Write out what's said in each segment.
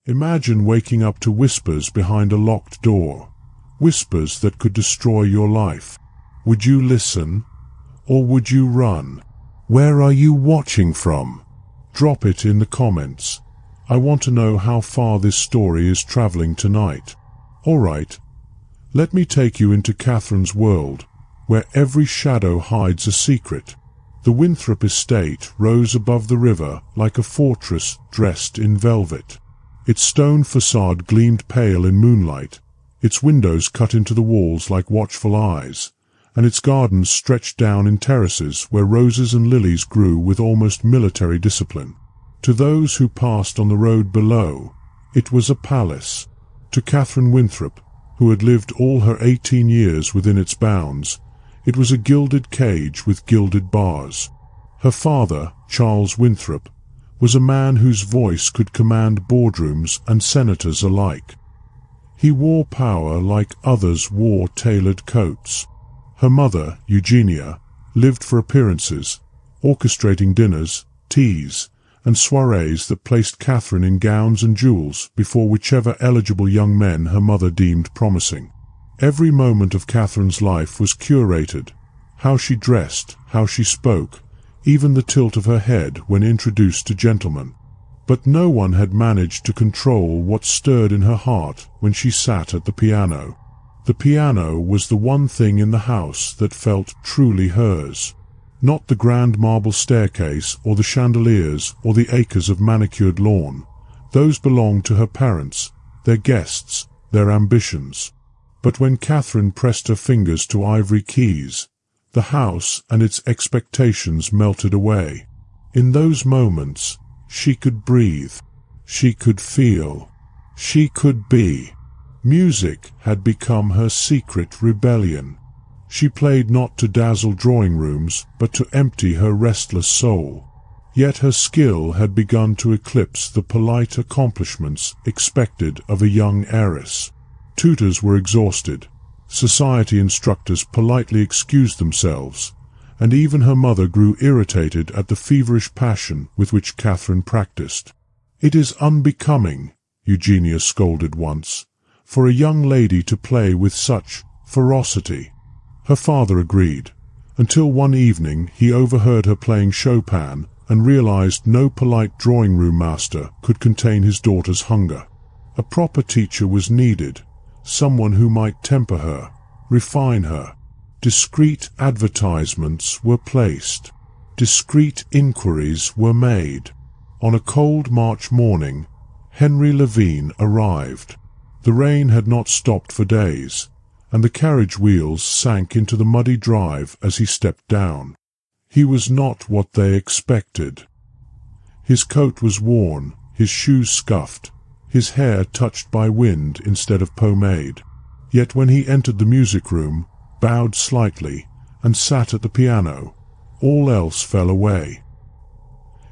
Imagine waking up to whispers behind a locked door, whispers that could destroy your life. Would you listen, or would you run? Where are you watching from? Drop it in the comments. I want to know how far this story is traveling tonight. Alright, let me take you into Catherine's world, where every shadow hides a secret. The Winthrop estate rose above the river like a fortress dressed in velvet. Its stone facade gleamed pale in moonlight, its windows cut into the walls like watchful eyes, and its gardens stretched down in terraces where roses and lilies grew with almost military discipline. To those who passed on the road below, it was a palace. To Catherine Winthrop, who had lived all her 18 years within its bounds, it was a gilded cage with gilded bars. Her father, Charles Winthrop, was a man whose voice could command boardrooms and senators alike. He wore power like others wore tailored coats. Her mother, Eugenia, lived for appearances, orchestrating dinners, teas, and soirees that placed Catherine in gowns and jewels before whichever eligible young men her mother deemed promising. Every moment of Catherine's life was curated, how she dressed, how she spoke, even the tilt of her head when introduced to gentlemen. But no one had managed to control what stirred in her heart when she sat at the piano. The piano was the one thing in the house that felt truly hers. Not the grand marble staircase or the chandeliers or the acres of manicured lawn. Those belonged to her parents, their guests, their ambitions. But when Catherine pressed her fingers to ivory keys, the house and its expectations melted away. In those moments, she could breathe. She could feel. She could be. Music had become her secret rebellion. She played not to dazzle drawing rooms, but to empty her restless soul. Yet her skill had begun to eclipse the polite accomplishments expected of a young heiress. Tutors were exhausted. Society instructors politely excused themselves, and even her mother grew irritated at the feverish passion with which Catherine practiced. "It is unbecoming," Eugenia scolded once, "for a young lady to play with such ferocity." Her father agreed, until one evening he overheard her playing Chopin and realized no polite drawing-room master could contain his daughter's hunger. A proper teacher was needed, someone who might temper her, refine her. Discreet advertisements were placed. Discreet inquiries were made. On a cold March morning, Henry Levine arrived. The rain had not stopped for days, and the carriage wheels sank into the muddy drive as he stepped down. He was not what they expected. His coat was worn, his shoes scuffed, his hair touched by wind instead of pomade. Yet when he entered the music room, bowed slightly, and sat at the piano, all else fell away.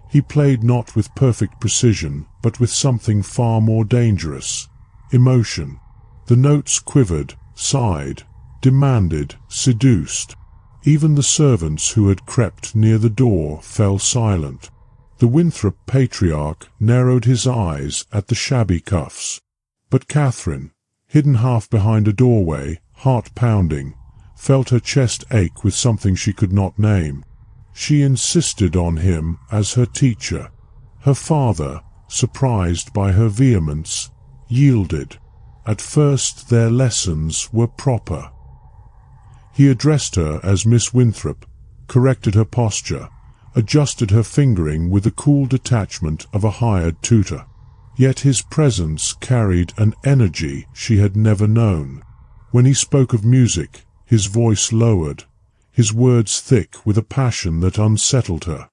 He played not with perfect precision, but with something far more dangerous: emotion. The notes quivered, sighed, demanded, seduced. Even the servants who had crept near the door fell silent. The Winthrop patriarch narrowed his eyes at the shabby cuffs. But Catherine, hidden half behind a doorway, heart pounding, felt her chest ache with something she could not name. She insisted on him as her teacher. Her father, surprised by her vehemence, yielded. At first their lessons were proper. He addressed her as Miss Winthrop, corrected her posture, adjusted her fingering with the cool detachment of a hired tutor. Yet his presence carried an energy she had never known. When he spoke of music, his voice lowered, his words thick with a passion that unsettled her.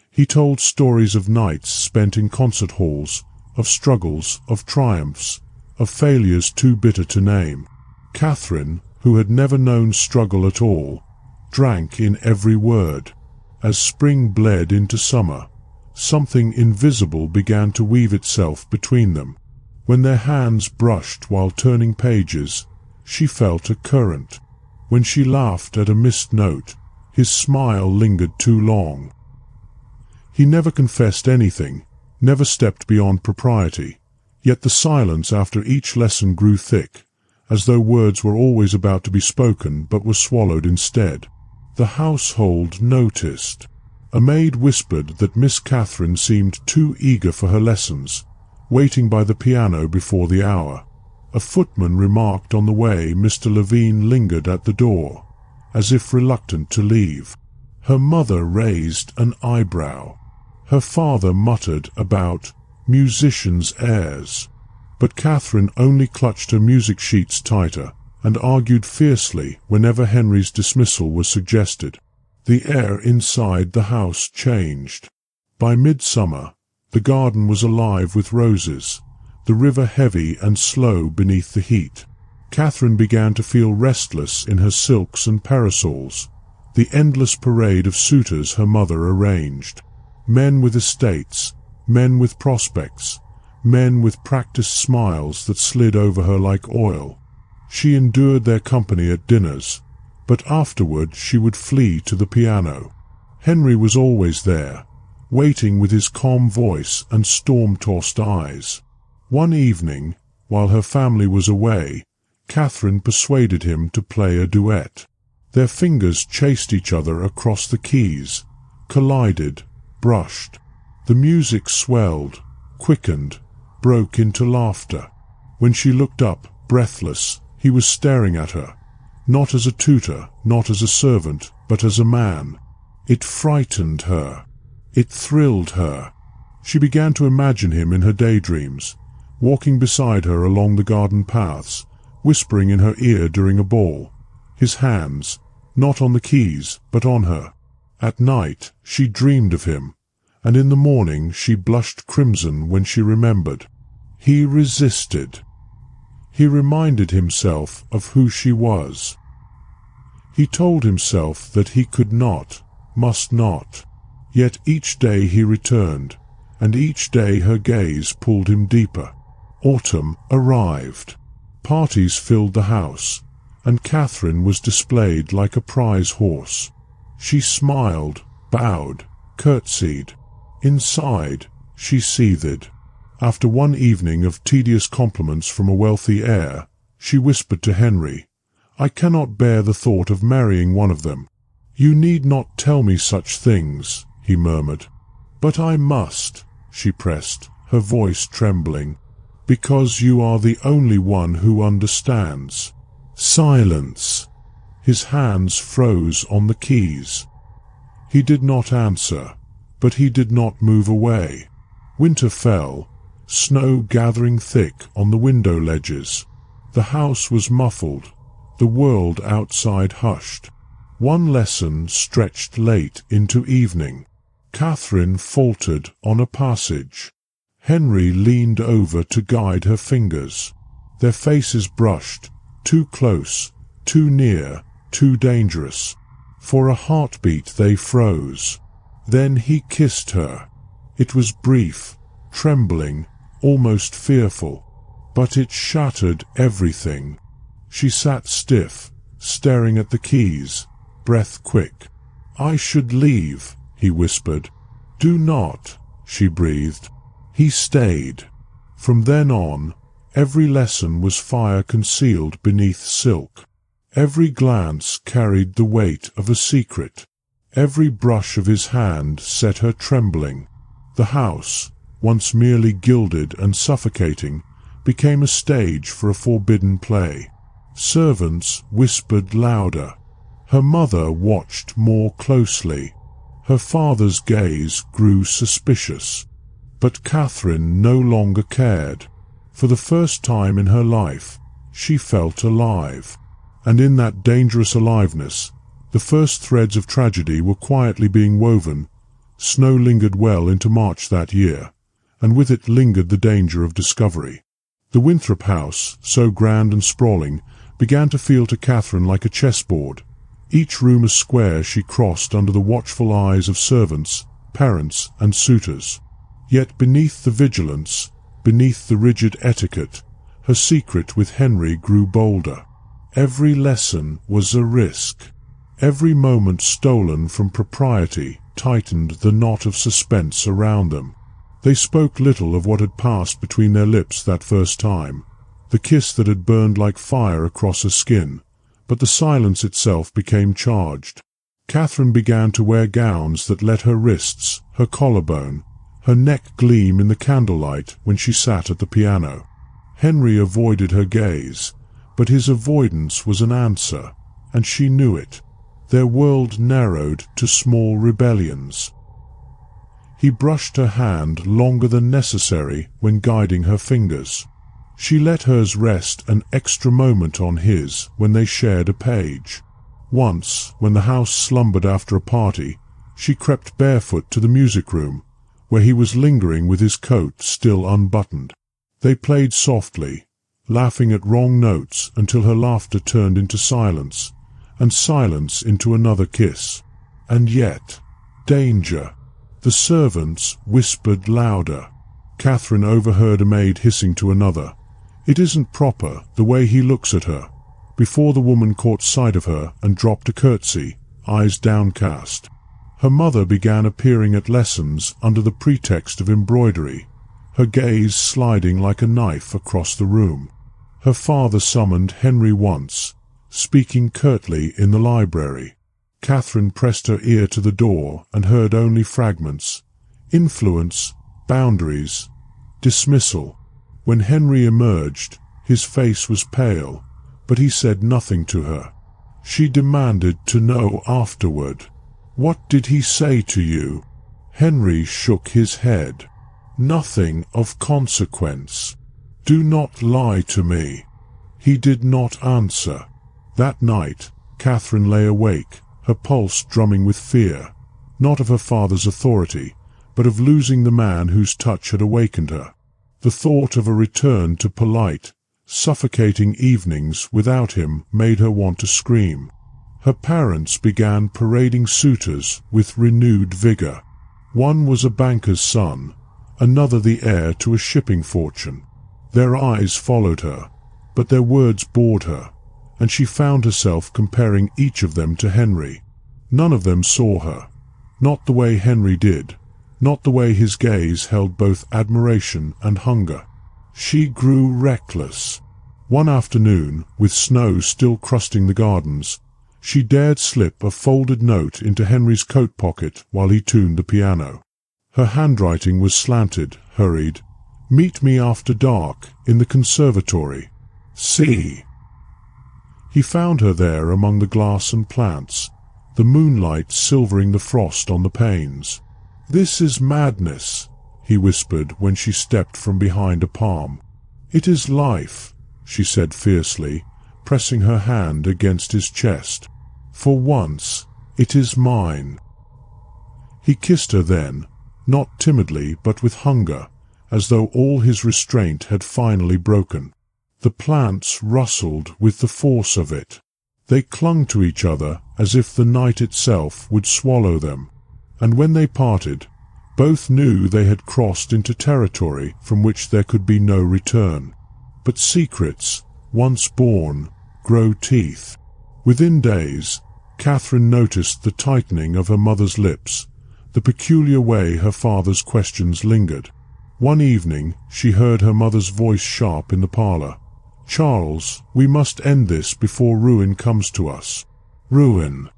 He told stories of nights spent in concert halls, of struggles, of triumphs, of failures too bitter to name. Catherine, who had never known struggle at all, drank in every word. As spring bled into summer, something invisible began to weave itself between them. When their hands brushed while turning pages, she felt a current. When she laughed at a missed note, his smile lingered too long. He never confessed anything, never stepped beyond propriety, Yet the silence after each lesson grew thick, as though words were always about to be spoken but were swallowed instead. The household noticed. A maid whispered that Miss Catherine seemed too eager for her lessons, waiting by the piano before the hour. A footman remarked on the way Mr. Levine lingered at the door, as if reluctant to leave. Her mother raised an eyebrow. Her father muttered about musicians' airs. But Catherine only clutched her music sheets tighter and argued fiercely whenever Henry's dismissal was suggested. The air inside the house changed. By midsummer, the garden was alive with roses, the river heavy and slow beneath the heat. Catherine began to feel restless in her silks and parasols, the endless parade of suitors her mother arranged. Men with estates, men with prospects, men with practiced smiles that slid over her like oil. She endured their company at dinners, but afterward she would flee to the piano. Henry was always there, waiting with his calm voice and storm-tossed eyes. One evening, while her family was away, Catherine persuaded him to play a duet. Their fingers chased each other across the keys, collided, brushed. The music swelled, quickened, broke into laughter. When she looked up, breathless, he was staring at her, not as a tutor, not as a servant, but as a man. It frightened her. It thrilled her. She began to imagine him in her daydreams, walking beside her along the garden paths, whispering in her ear during a ball, his hands, not on the keys, but on her. At night she dreamed of him, and in the morning she blushed crimson when she remembered. He resisted. He reminded himself of who she was. He told himself that he could not, must not. Yet each day he returned, and each day her gaze pulled him deeper. Autumn arrived. Parties filled the house, and Catherine was displayed like a prize horse. She smiled, bowed, curtsied. Inside, she seethed. After one evening of tedious compliments from a wealthy heir, she whispered to Henry, "I cannot bear the thought of marrying one of them." "You need not tell me such things," he murmured. "But I must," she pressed, her voice trembling, "because you are the only one who understands." Silence. His hands froze on the keys. He did not answer, but he did not move away. Winter fell, snow gathering thick on the window ledges. The house was muffled, the world outside hushed. One lesson stretched late into evening. Catherine faltered on a passage. Henry leaned over to guide her fingers. Their faces brushed, too close, too near, too dangerous. For a heartbeat they froze. Then he kissed her. It was brief, trembling, almost fearful, but it shattered everything. She sat stiff, staring at the keys, breath quick. "I should leave," he whispered. "Do not," she breathed. He stayed. From then on, every lesson was fire concealed beneath silk. Every glance carried the weight of a secret. Every brush of his hand set her trembling. The house, once merely gilded and suffocating, became a stage for a forbidden play. Servants whispered louder. Her mother watched more closely. Her father's gaze grew suspicious. But Catherine no longer cared. For the first time in her life, she felt alive. And in that dangerous aliveness, the first threads of tragedy were quietly being woven. Snow lingered well into March that year, and with it lingered the danger of discovery. The Winthrop house, so grand and sprawling, began to feel to Catherine like a chessboard, each room a square she crossed under the watchful eyes of servants, parents, and suitors. Yet beneath the vigilance, beneath the rigid etiquette, her secret with Henry grew bolder. Every lesson was a risk. Every moment stolen from propriety tightened the knot of suspense around them. They spoke little of what had passed between their lips that first time, the kiss that had burned like fire across her skin, but the silence itself became charged. Catherine began to wear gowns that let her wrists, her collarbone, her neck gleam in the candlelight when she sat at the piano. Henry avoided her gaze, but his avoidance was an answer, and she knew it. Their world narrowed to small rebellions. He brushed her hand longer than necessary when guiding her fingers. She let hers rest an extra moment on his when they shared a page. Once, when the house slumbered after a party, she crept barefoot to the music room, where he was lingering with his coat still unbuttoned. They played softly, laughing at wrong notes until her laughter turned into silence, and silence into another kiss. And yet, danger. The servants whispered louder. Catherine overheard a maid hissing to another, "It isn't proper, the way he looks at her," before the woman caught sight of her and dropped a curtsy, eyes downcast. Her mother began appearing at lessons under the pretext of embroidery, her gaze sliding like a knife across the room. Her father summoned Henry once, speaking curtly in the library. Catherine pressed her ear to the door and heard only fragments: influence, boundaries, dismissal. When Henry emerged, his face was pale, but he said nothing to her. She demanded to know afterward. "What did he say to you?" Henry shook his head. "Nothing of consequence. Do not lie to me." He did not answer. That night, Catherine lay awake, her pulse drumming with fear, not of her father's authority, but of losing the man whose touch had awakened her. The thought of a return to polite, suffocating evenings without him made her want to scream. Her parents began parading suitors with renewed vigor. One was a banker's son, another the heir to a shipping fortune. Their eyes followed her, but their words bored her, and she found herself comparing each of them to Henry. None of them saw her, not the way Henry did, not the way his gaze held both admiration and hunger. She grew reckless. One afternoon, with snow still crusting the gardens, she dared slip a folded note into Henry's coat pocket while he tuned the piano. Her handwriting was slanted, hurried. "Meet me after dark, in the conservatory. C." He found her there among the glass and plants, the moonlight silvering the frost on the panes. "This is madness," he whispered when she stepped from behind a palm. "It is life," she said fiercely, pressing her hand against his chest. "For once, it is mine." He kissed her then, not timidly but with hunger, as though all his restraint had finally broken. The plants rustled with the force of it. They clung to each other as if the night itself would swallow them, and when they parted, both knew they had crossed into territory from which there could be no return. But secrets, once born, grow teeth. Within days, Catherine noticed the tightening of her mother's lips, the peculiar way her father's questions lingered. One evening she heard her mother's voice sharp in the parlour. "Charles, we must end this before ruin comes to us." Ruin.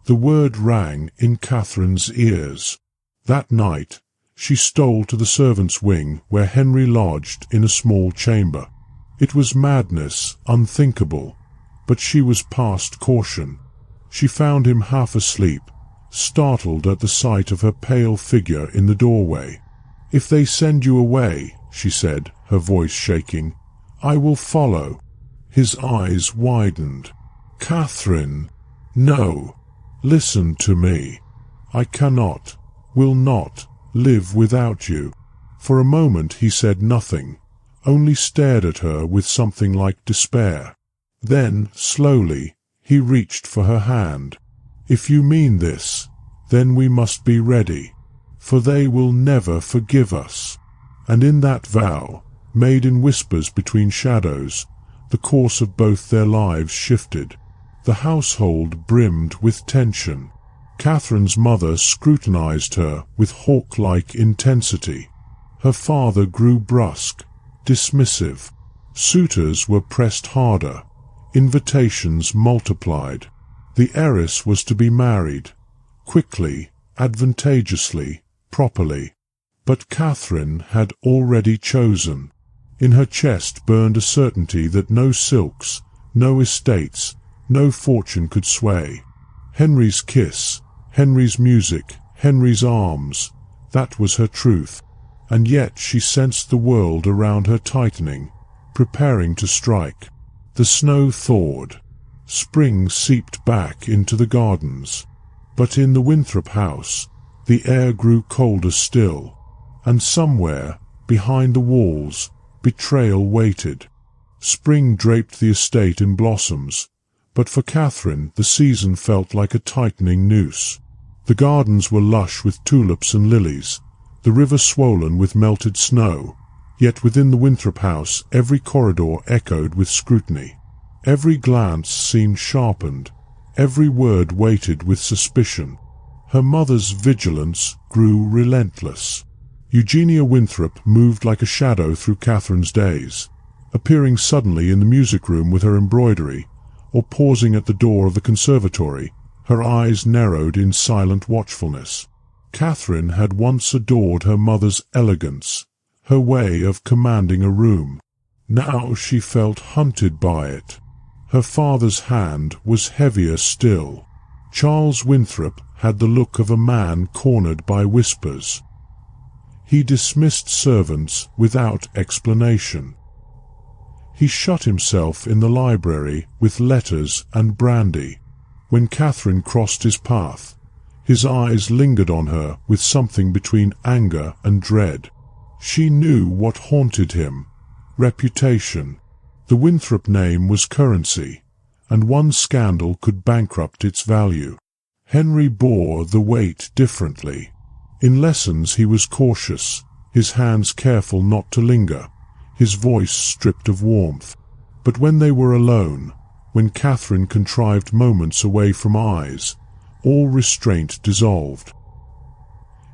The word rang in Catherine's ears. That night she stole to the servants' wing where Henry lodged in a small chamber. It was madness, unthinkable, but she was past caution. She found him half asleep, startled at the sight of her pale figure in the doorway. "If they send you away," she said, her voice shaking, "I will follow." His eyes widened. "Catherine, no. Listen to me. I cannot, will not, live without you." For a moment he said nothing, only stared at her with something like despair. Then, slowly, he reached for her hand. "If you mean this, then we must be ready, for they will never forgive us." And in that vow, made in whispers between shadows, the course of both their lives shifted. The household brimmed with tension. Catherine's mother scrutinized her with hawk-like intensity. Her father grew brusque, dismissive. Suitors were pressed harder. Invitations multiplied. The heiress was to be married, quickly, advantageously, properly. But Catherine had already chosen. In her chest burned a certainty that no silks, no estates, no fortune could sway. Henry's kiss, Henry's music, Henry's arms, that was her truth. And yet she sensed the world around her tightening, preparing to strike. The snow thawed. Spring seeped back into the gardens. But in the Winthrop house, the air grew colder still, and somewhere, behind the walls, betrayal waited. Spring draped the estate in blossoms, but for Catherine the season felt like a tightening noose. The gardens were lush with tulips and lilies, the river swollen with melted snow, yet within the Winthrop house every corridor echoed with scrutiny. Every glance seemed sharpened, every word weighted with suspicion. Her mother's vigilance grew relentless. Eugenia Winthrop moved like a shadow through Catherine's days, appearing suddenly in the music room with her embroidery, or pausing at the door of the conservatory, her eyes narrowed in silent watchfulness. Catherine had once adored her mother's elegance, her way of commanding a room. Now she felt hunted by it. Her father's hand was heavier still. Charles Winthrop had the look of a man cornered by whispers. He dismissed servants without explanation. He shut himself in the library with letters and brandy. When Catherine crossed his path, his eyes lingered on her with something between anger and dread. She knew what haunted him: reputation. The Winthrop name was currency, and one scandal could bankrupt its value. Henry bore the weight differently. In lessons he was cautious, his hands careful not to linger, his voice stripped of warmth. But when they were alone, when Catherine contrived moments away from eyes, all restraint dissolved.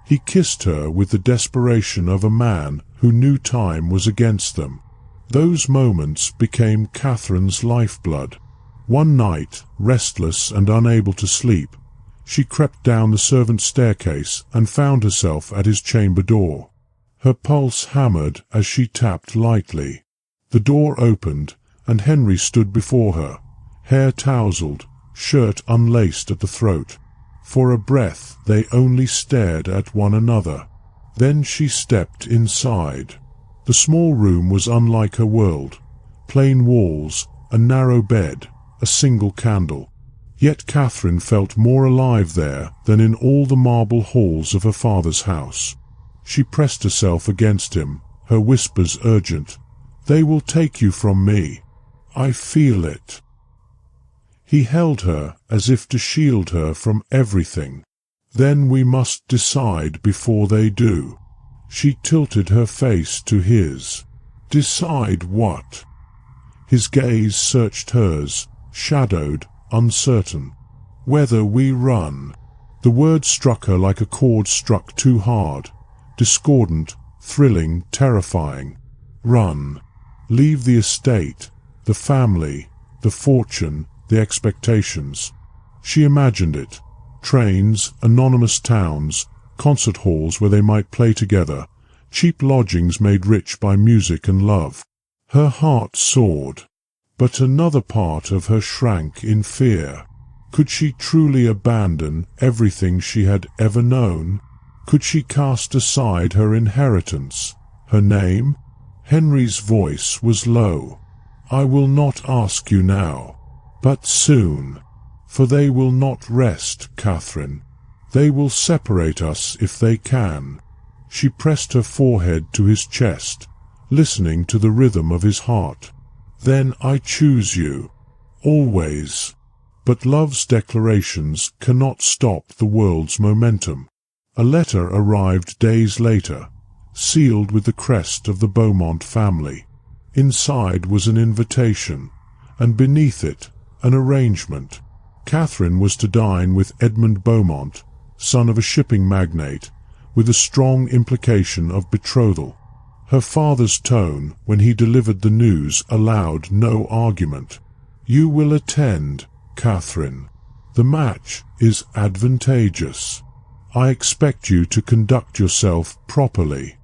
He kissed her with the desperation of a man who knew time was against them. Those moments became Catherine's lifeblood. One night, restless and unable to sleep, she crept down the servants' staircase and found herself at his chamber door. Her pulse hammered as she tapped lightly. The door opened, and Henry stood before her, hair tousled, shirt unlaced at the throat. For a breath they only stared at one another. Then she stepped inside. The small room was unlike her world. Plain walls, a narrow bed, a single candle. Yet Catherine felt more alive there than in all the marble halls of her father's house. She pressed herself against him, her whispers urgent. "They will take you from me. I feel it." He held her as if to shield her from everything. "Then we must decide before they do." She tilted her face to his. "Decide what?" His gaze searched hers, shadowed, uncertain. "Whether we run." The word struck her like a chord struck too hard, discordant, thrilling, terrifying. Run. Leave the estate, the family, the fortune, the expectations. She imagined it. Trains, anonymous towns, concert halls where they might play together, cheap lodgings made rich by music and love. Her heart soared, but another part of her shrank in fear. Could she truly abandon everything she had ever known? Could she cast aside her inheritance, her name? Henry's voice was low. "I will not ask you now, but soon. For they will not rest, Catherine. They will separate us if they can." She pressed her forehead to his chest, listening to the rhythm of his heart. "Then I choose you. Always." But love's declarations cannot stop the world's momentum. A letter arrived days later, sealed with the crest of the Beaumont family. Inside was an invitation, and beneath it an arrangement. Catherine was to dine with Edmund Beaumont, son of a shipping magnate, with a strong implication of betrothal. Her father's tone, when he delivered the news, allowed no argument. "You will attend, Catherine. The match is advantageous. I expect you to conduct yourself properly."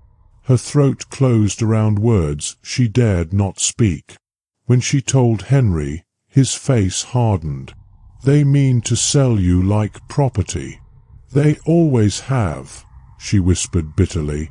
Her throat closed around words she dared not speak. When she told Henry, his face hardened. "They mean to sell you like property." "They always have," she whispered bitterly.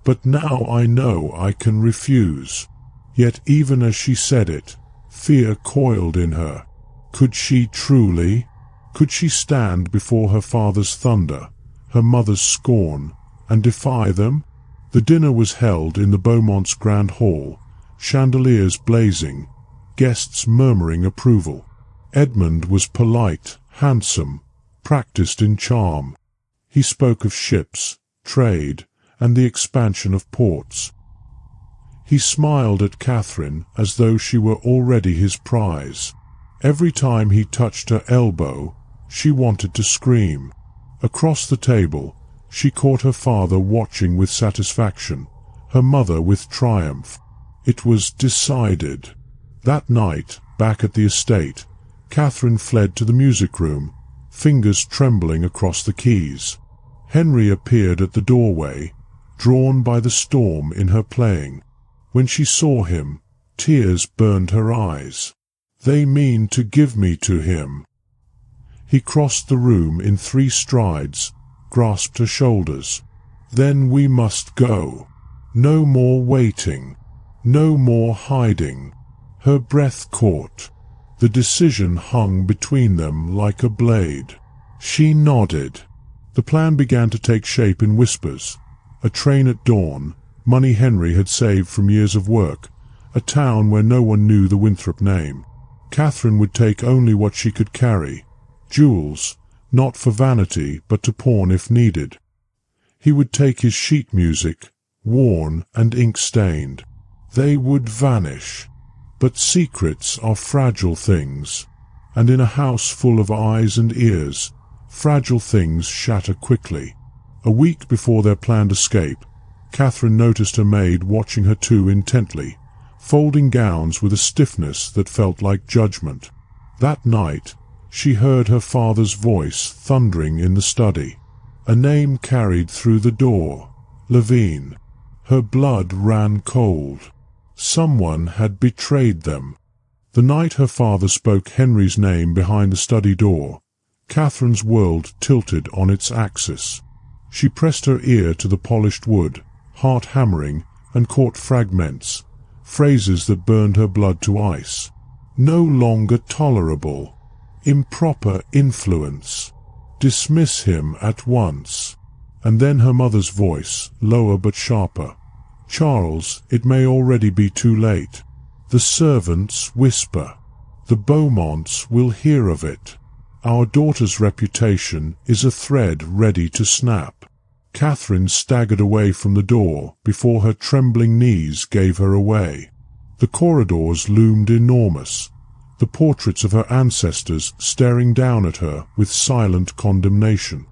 "But now I know I can refuse." Yet even as she said it, fear coiled in her. Could she truly? Could she stand before her father's thunder, her mother's scorn, and defy them? The dinner was held in the Beaumonts' grand hall, chandeliers blazing, guests murmuring approval. Edmund was polite, handsome, practiced in charm. He spoke of ships, trade, and the expansion of ports. He smiled at Catherine as though she were already his prize. Every time he touched her elbow, she wanted to scream. Across the table, she caught her father watching with satisfaction, her mother with triumph. It was decided. That night, back at the estate, Catherine fled to the music room, fingers trembling across the keys. Henry appeared at the doorway, drawn by the storm in her playing. When she saw him, tears burned her eyes. "They mean to give me to him." He crossed the room in 3 strides, grasped her shoulders. "Then we must go. No more waiting. No more hiding." Her breath caught. The decision hung between them like a blade. She nodded. The plan began to take shape in whispers. A train at dawn, money Henry had saved from years of work, a town where no one knew the Winthrop name. Catherine would take only what she could carry, jewels, not for vanity but to pawn if needed. He would take his sheet music, worn and ink-stained. They would vanish. But secrets are fragile things, and in a house full of eyes and ears, fragile things shatter quickly. A week before their planned escape, Catherine noticed her maid watching her too intently, folding gowns with a stiffness that felt like judgment. That night, she heard her father's voice thundering in the study. A name carried through the door, Levine. Her blood ran cold. Someone had betrayed them. The night her father spoke Henry's name behind the study door, Catherine's world tilted on its axis. She pressed her ear to the polished wood, heart hammering, and caught fragments, phrases that burned her blood to ice. No longer tolerable. Improper influence. Dismiss him at once. And then her mother's voice, lower but sharper. "Charles, it may already be too late. The servants whisper. The Beaumonts will hear of it. Our daughter's reputation is a thread ready to snap." Catherine staggered away from the door before her trembling knees gave her away. The corridors loomed enormous, the portraits of her ancestors staring down at her with silent condemnation.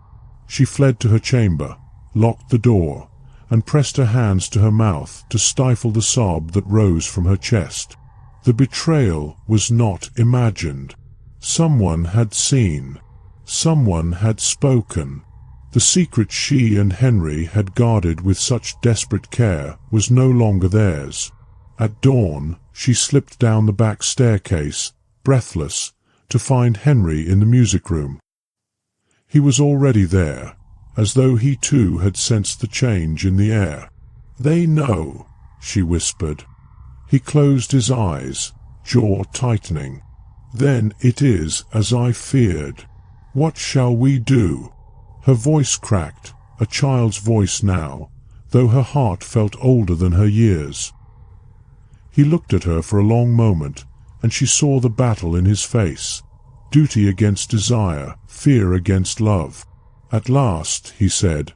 She fled to her chamber, locked the door, and pressed her hands to her mouth to stifle the sob that rose from her chest. The betrayal was not imagined. Someone had seen. Someone had spoken. The secret she and Henry had guarded with such desperate care was no longer theirs. At dawn, she slipped down the back staircase, breathless, to find Henry in the music room. He was already there, as though he too had sensed the change in the air. "They know," she whispered. He closed his eyes, jaw tightening. "Then it is as I feared. What shall we do?" Her voice cracked, a child's voice now, though her heart felt older than her years. He looked at her for a long moment, and she saw the battle in his face. Duty against desire, fear against love. At last, he said,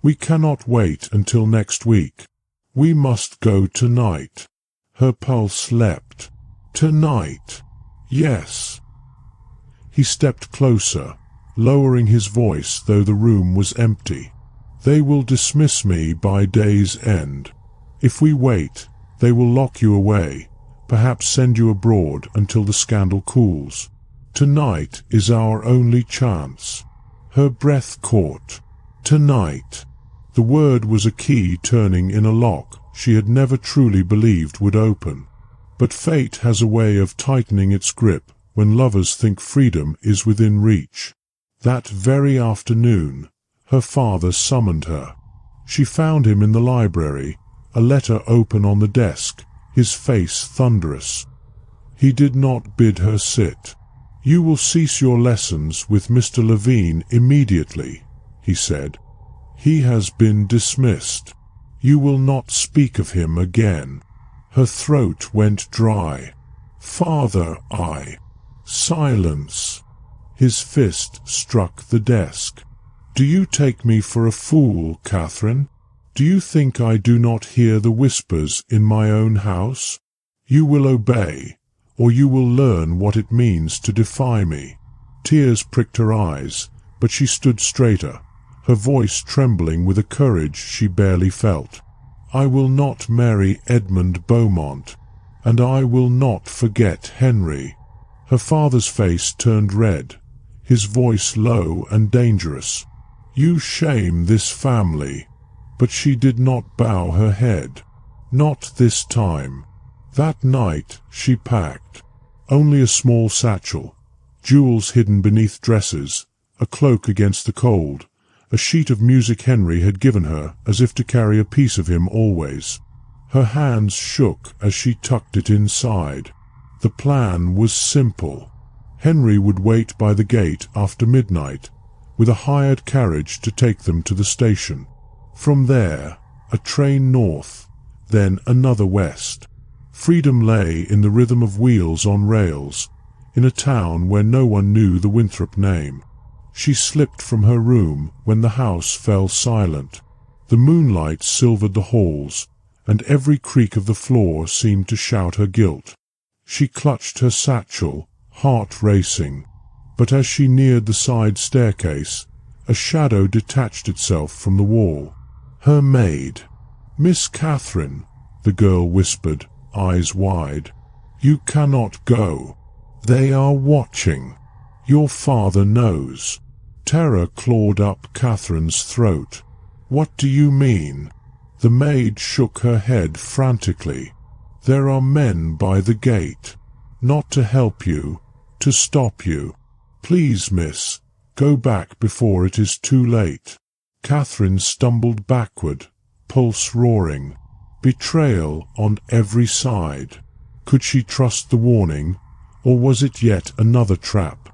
"We cannot wait until next week. We must go tonight." Her pulse leapt. "Tonight? Yes." He stepped closer, lowering his voice though the room was empty. They will dismiss me by day's end. If we wait, they will lock you away, perhaps send you abroad until the scandal cools. Tonight is our only chance." Her breath caught. Tonight. The word was a key turning in a lock she had never truly believed would open. But fate has a way of tightening its grip when lovers think freedom is within reach. That very afternoon, her father summoned her. She found him in the library, a letter open on the desk, his face thunderous. He did not bid her sit. "You will cease your lessons with Mr. Levine immediately," he said. "He has been dismissed. You will not speak of him again." Her throat went dry. "Father, Silence." His fist struck the desk. "Do you take me for a fool, Catherine? Do you think I do not hear the whispers in my own house? You will obey, or you will learn what it means to defy me." Tears pricked her eyes, but she stood straighter, her voice trembling with a courage she barely felt. "I will not marry Edmund Beaumont, and I will not forget Henry." Her father's face turned red, his voice low and dangerous. "You shame this family." But she did not bow her head. Not this time. That night she packed. Only a small satchel, jewels hidden beneath dresses, a cloak against the cold, a sheet of music Henry had given her as if to carry a piece of him always. Her hands shook as she tucked it inside. The plan was simple. Henry would wait by the gate after midnight, with a hired carriage to take them to the station. From there, a train north, then another west. Freedom lay in the rhythm of wheels on rails, in a town where no one knew the Winthrop name. She slipped from her room when the house fell silent. The moonlight silvered the halls, and every creak of the floor seemed to shout her guilt. She clutched her satchel, heart racing. But as she neared the side staircase, a shadow detached itself from the wall. Her maid. "Miss Catherine," the girl whispered, eyes wide. "You cannot go. They are watching. Your father knows." Terror clawed up Catherine's throat. "What do you mean?" The maid shook her head frantically. "There are men by the gate. Not to help you, to stop you. Please, miss, go back before it is too late." Catherine stumbled backward, pulse roaring. Betrayal on every side. Could she trust the warning, or was it yet another trap?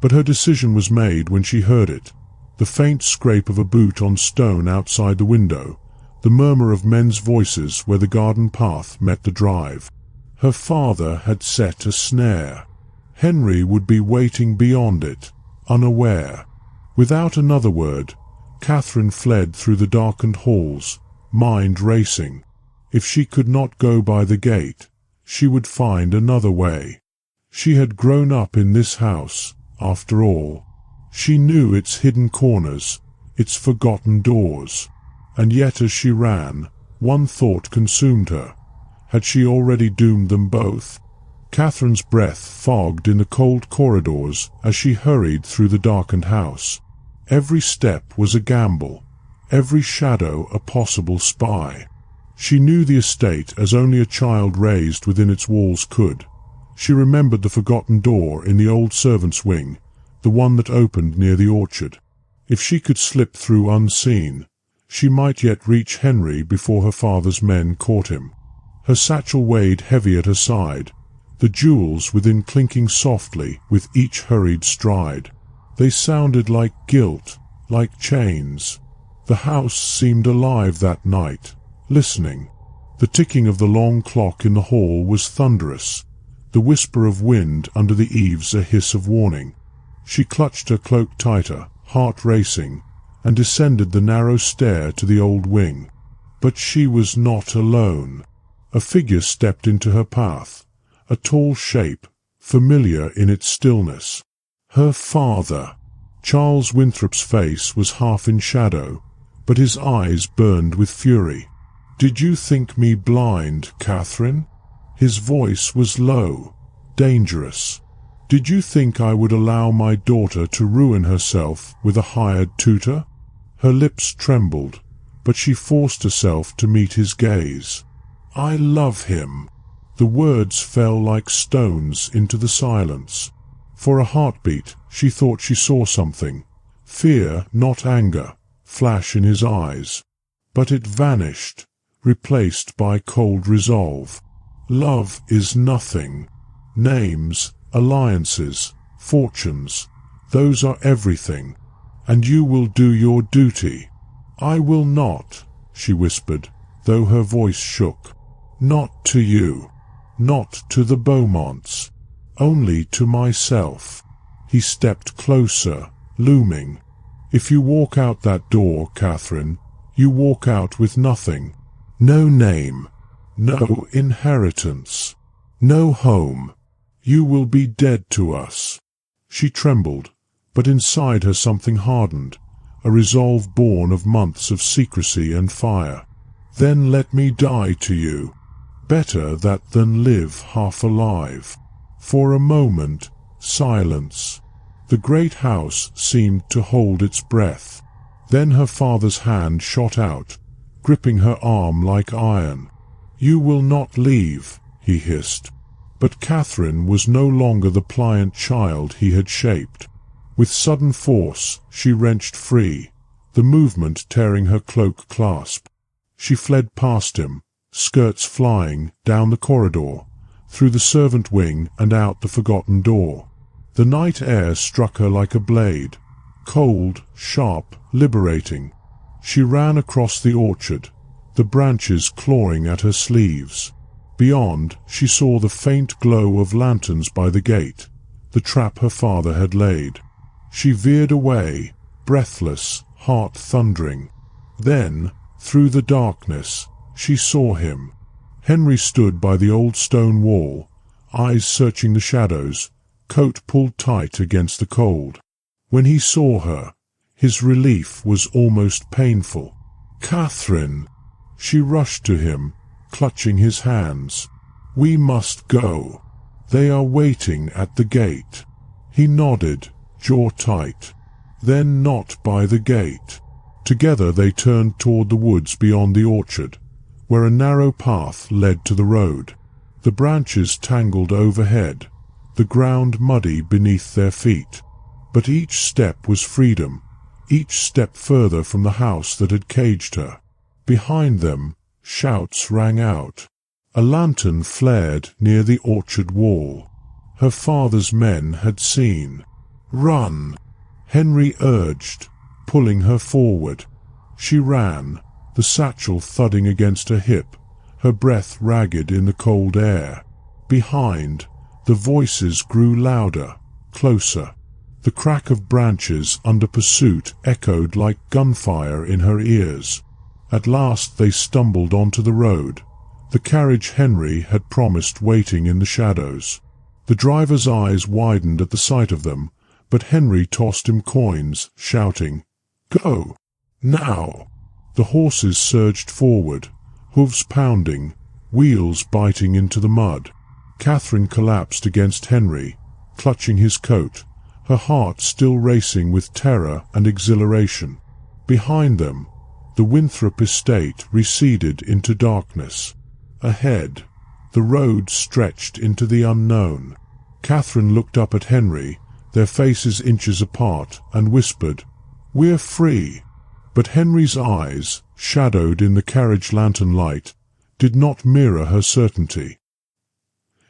But her decision was made when she heard it. The faint scrape of a boot on stone outside the window, the murmur of men's voices where the garden path met the drive. Her father had set a snare. Henry would be waiting beyond it, unaware. Without another word, Catherine fled through the darkened halls, mind racing. If she could not go by the gate, she would find another way. She had grown up in this house, after all. She knew its hidden corners, its forgotten doors. And yet as she ran, one thought consumed her. Had she already doomed them both? Catherine's breath fogged in the cold corridors as she hurried through the darkened house. Every step was a gamble, every shadow a possible spy. She knew the estate as only a child raised within its walls could. She remembered the forgotten door in the old servants' wing, the one that opened near the orchard. If she could slip through unseen, she might yet reach Henry before her father's men caught him. Her satchel weighed heavy at her side, the jewels within clinking softly with each hurried stride. They sounded like guilt, like chains. The house seemed alive that night, listening. The ticking of the long clock in the hall was thunderous, the whisper of wind under the eaves a hiss of warning. She clutched her cloak tighter, heart racing, and descended the narrow stair to the old wing. But she was not alone. A figure stepped into her path, a tall shape, familiar in its stillness. Her father. Charles Winthrop's face was half in shadow, but his eyes burned with fury. "Did you think me blind, Catherine?" His voice was low, dangerous. "Did you think I would allow my daughter to ruin herself with a hired tutor?" Her lips trembled, but she forced herself to meet his gaze. "I love him." The words fell like stones into the silence. For a heartbeat, she thought she saw something, fear, not anger, flash in his eyes. But it vanished, replaced by cold resolve. Love is nothing. Names, alliances, fortunes, those are everything. And you will do your duty. "I will not," she whispered, though her voice shook. "Not to you. Not to the Beaumonts. Only to myself." He stepped closer, looming. "If you walk out that door, Catherine, you walk out with nothing. No name, no inheritance, no home. You will be dead to us." She trembled, but inside her something hardened, a resolve born of months of secrecy and fire. "Then let me die to you. Better that than live half alive." For a moment, silence. The great house seemed to hold its breath. Then her father's hand shot out, gripping her arm like iron. "You will not leave," he hissed. But Catherine was no longer the pliant child he had shaped. With sudden force, she wrenched free, the movement tearing her cloak clasp. She fled past him, skirts flying, down the corridor, through the servant wing and out the forgotten door. The night air struck her like a blade, cold, sharp, liberating. She ran across the orchard, the branches clawing at her sleeves. Beyond, she saw the faint glow of lanterns by the gate, the trap her father had laid. She veered away, breathless, heart thundering. Then, through the darkness, she saw him. Henry stood by the old stone wall, eyes searching the shadows, coat pulled tight against the cold. When he saw her, his relief was almost painful. "Catherine!" She rushed to him, clutching his hands. "We must go. They are waiting at the gate." He nodded, jaw tight. "Then not by the gate." Together they turned toward the woods beyond the orchard, where a narrow path led to the road. The branches tangled overhead, the ground muddy beneath their feet. But each step was freedom, each step further from the house that had caged her. Behind them, shouts rang out. A lantern flared near the orchard wall. Her father's men had seen. "Run!" Henry urged, pulling her forward. She ran, the satchel thudding against her hip, her breath ragged in the cold air. Behind, the voices grew louder, closer. The crack of branches under pursuit echoed like gunfire in her ears. At last they stumbled onto the road, the carriage Henry had promised waiting in the shadows. The driver's eyes widened at the sight of them, but Henry tossed him coins, shouting, "Go! Now!" The horses surged forward, hooves pounding, wheels biting into the mud. Catherine collapsed against Henry, clutching his coat, her heart still racing with terror and exhilaration. Behind them, the Winthrop estate receded into darkness. Ahead, the road stretched into the unknown. Catherine looked up at Henry, their faces inches apart, and whispered, "We're free." But Henry's eyes, shadowed in the carriage lantern light, did not mirror her certainty.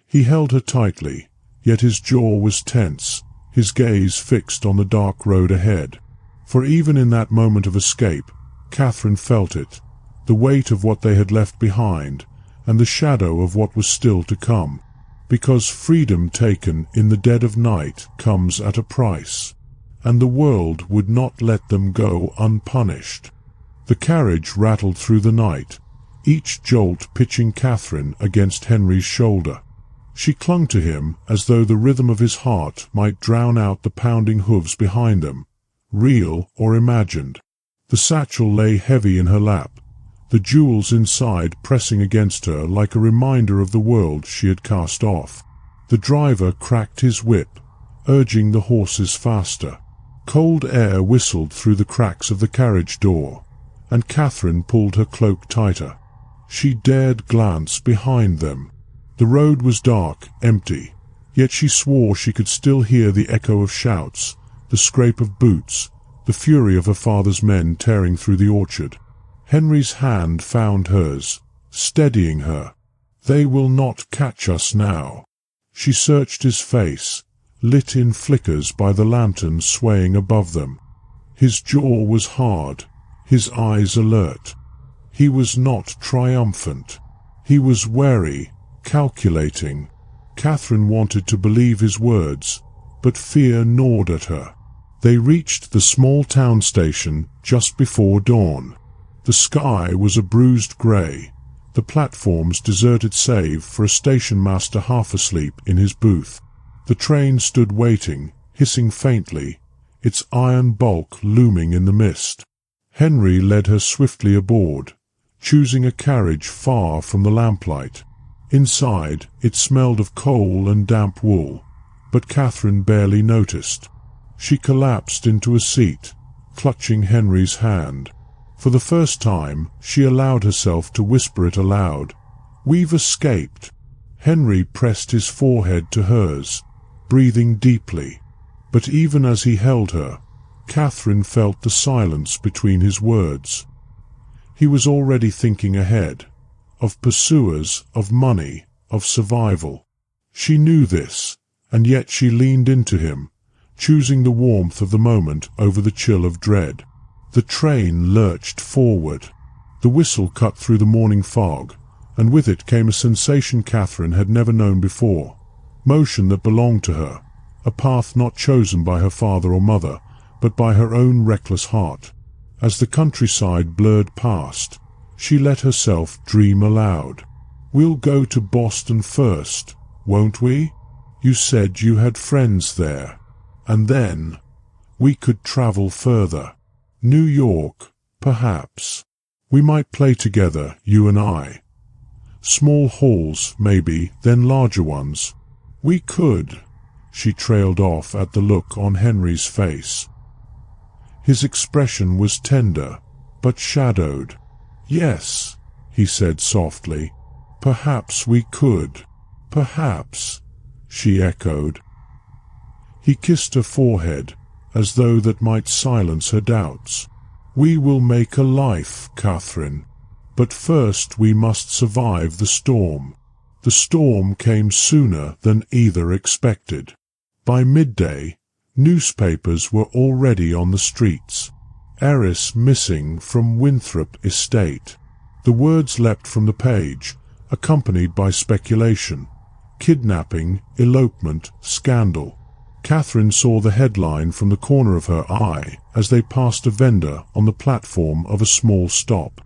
He held her tightly, yet his jaw was tense, his gaze fixed on the dark road ahead. For even in that moment of escape, Catherine felt it, the weight of what they had left behind, and the shadow of what was still to come. Because freedom taken in the dead of night comes at a price, and the world would not let them go unpunished. The carriage rattled through the night, each jolt pitching Catherine against Henry's shoulder. She clung to him as though the rhythm of his heart might drown out the pounding hooves behind them, real or imagined. The satchel lay heavy in her lap, the jewels inside pressing against her like a reminder of the world she had cast off. The driver cracked his whip, urging the horses faster. Cold air whistled through the cracks of the carriage door, and Catherine pulled her cloak tighter. She dared glance behind them. The road was dark, empty, yet she swore she could still hear the echo of shouts, the scrape of boots, the fury of her father's men tearing through the orchard. Henry's hand found hers, steadying her. "They will not catch us now." She searched his face, lit in flickers by the lantern swaying above them. His jaw was hard, his eyes alert. He was not triumphant. He was wary, calculating. Catherine wanted to believe his words, but fear gnawed at her. They reached the small town station just before dawn. The sky was a bruised grey, the platforms deserted save for a station master half asleep in his booth. The train stood waiting, hissing faintly, its iron bulk looming in the mist. Henry led her swiftly aboard, choosing a carriage far from the lamplight. Inside, it smelled of coal and damp wool, but Catherine barely noticed. She collapsed into a seat, clutching Henry's hand. For the first time, she allowed herself to whisper it aloud. "We've escaped." Henry pressed his forehead to hers, breathing deeply. But even as he held her, Catherine felt the silence between his words. He was already thinking ahead, of pursuers, of money, of survival. She knew this, and yet she leaned into him, choosing the warmth of the moment over the chill of dread. The train lurched forward. The whistle cut through the morning fog, and with it came a sensation Catherine had never known before, motion that belonged to her, a path not chosen by her father or mother, but by her own reckless heart. As the countryside blurred past, she let herself dream aloud. "We'll go to Boston first, won't we? You said you had friends there. And then we could travel further. New York, perhaps. We might play together, you and I. Small halls, maybe, then larger ones. We could." She trailed off at the look on Henry's face. His expression was tender, but shadowed. "Yes," he said softly. "Perhaps we could. Perhaps," she echoed. He kissed her forehead, as though that might silence her doubts. "We will make a life, Catherine. But first we must survive the storm." The storm came sooner than either expected. By midday, newspapers were already on the streets. "Heiress missing from Winthrop Estate." The words leapt from the page, accompanied by speculation. Kidnapping, elopement, scandal. Catherine saw the headline from the corner of her eye as they passed a vendor on the platform of a small stop.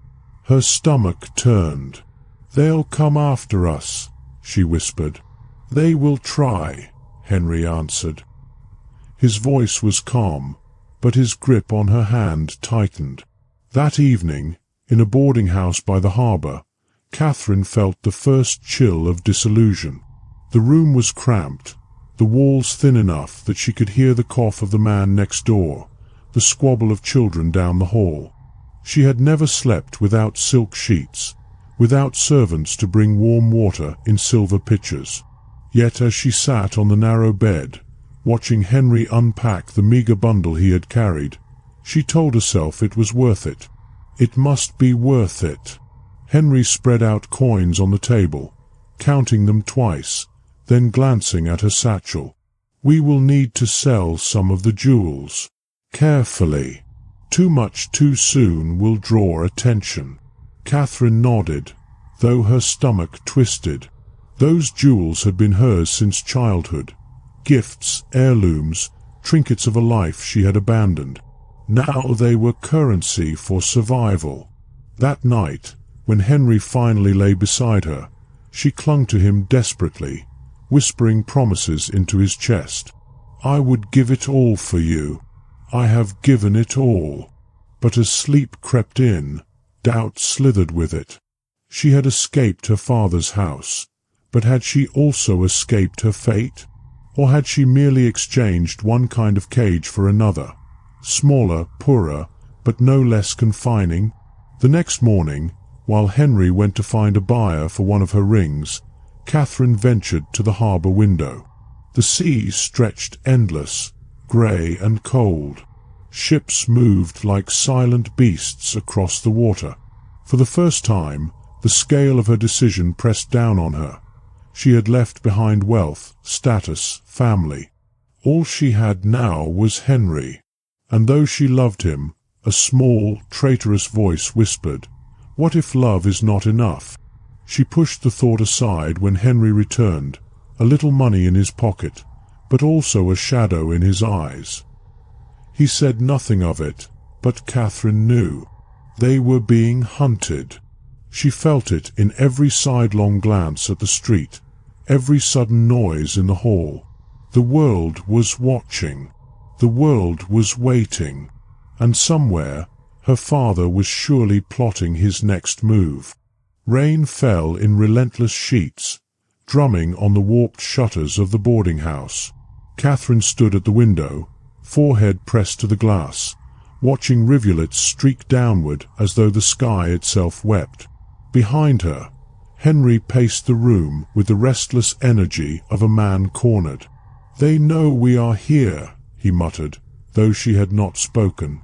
Her stomach turned. "They'll come after us," she whispered. "They will try," Henry answered. His voice was calm, but his grip on her hand tightened. That evening, in a boarding house by the harbour, Catherine felt the first chill of disillusion. The room was cramped, the walls thin enough that she could hear the cough of the man next door, the squabble of children down the hall. She had never slept without silk sheets, without servants to bring warm water in silver pitchers. Yet as she sat on the narrow bed, watching Henry unpack the meagre bundle he had carried, she told herself it was worth it. It must be worth it. Henry spread out coins on the table, counting them twice, then glancing at her satchel. "We will need to sell some of the jewels. Carefully. Too much too soon will draw attention." Catherine nodded, though her stomach twisted. Those jewels had been hers since childhood. Gifts, heirlooms, trinkets of a life she had abandoned. Now they were currency for survival. That night, when Henry finally lay beside her, she clung to him desperately, whispering promises into his chest. "I would give it all for you. I have given it all." But as sleep crept in, doubt slithered with it. She had escaped her father's house, but had she also escaped her fate? Or had she merely exchanged one kind of cage for another, smaller, poorer, but no less confining? The next morning, while Henry went to find a buyer for one of her rings, Catherine ventured to the harbour window. The sea stretched endless, grey and cold. Ships moved like silent beasts across the water. For the first time, the scale of her decision pressed down on her. She had left behind wealth, status, family. All she had now was Henry. And though she loved him, a small, traitorous voice whispered, "What if love is not enough?" She pushed the thought aside when Henry returned, a little money in his pocket, but also a shadow in his eyes. He said nothing of it, but Catherine knew. They were being hunted. She felt it in every sidelong glance at the street, every sudden noise in the hall. The world was watching. The world was waiting. And somewhere, her father was surely plotting his next move. Rain fell in relentless sheets, drumming on the warped shutters of the boarding house. Catherine stood at the window, forehead pressed to the glass, watching rivulets streak downward as though the sky itself wept. Behind her, Henry paced the room with the restless energy of a man cornered. "They know we are here," he muttered, though she had not spoken.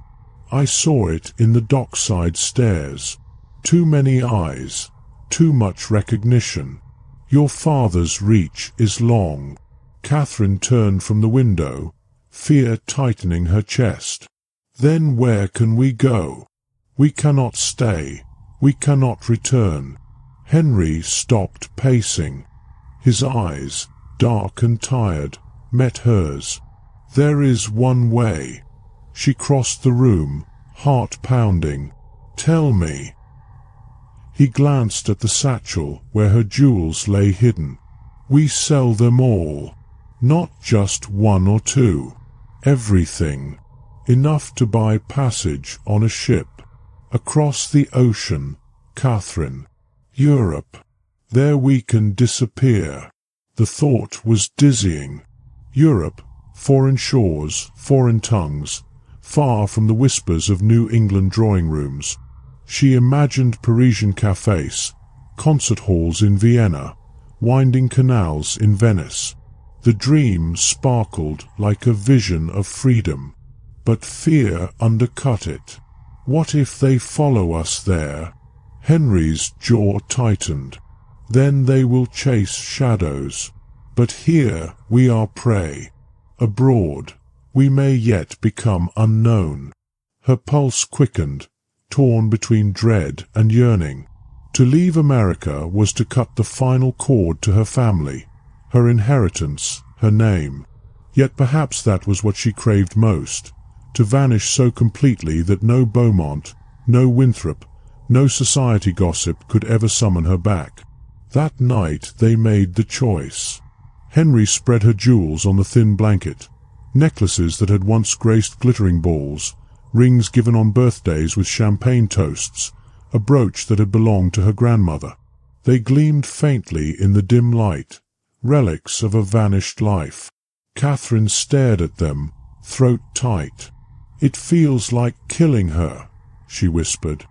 "I saw it in the dockside stairs. Too many eyes, too much recognition. Your father's reach is long." Catherine turned from the window, fear tightening her chest. "Then where can we go? We cannot stay. We cannot return." Henry stopped pacing. His eyes, dark and tired, met hers. "There is one way." She crossed the room, heart pounding. "Tell me." He glanced at the satchel where her jewels lay hidden. "We sell them all. Not just one or two. Everything. Enough to buy passage on a ship. Across the ocean, Catherine. Europe. There we can disappear." The thought was dizzying. Europe, foreign shores, foreign tongues, far from the whispers of New England drawing rooms. She imagined Parisian cafes, concert halls in Vienna, winding canals in Venice. The dream sparkled like a vision of freedom. But fear undercut it. What if they follow us there? Henry's jaw tightened. Then they will chase shadows. But here we are prey. Abroad, we may yet become unknown. Her pulse quickened, torn between dread and yearning. To leave America was to cut the final cord to her family, her inheritance, her name. Yet perhaps that was what she craved most, to vanish so completely that no Beaumont, no Winthrop, no society gossip could ever summon her back. That night they made the choice. Henry spread her jewels on the thin blanket, necklaces that had once graced glittering balls, rings given on birthdays with champagne toasts, a brooch that had belonged to her grandmother. They gleamed faintly in the dim light, relics of a vanished life. Catherine stared at them, throat tight. "It feels like killing her," she whispered.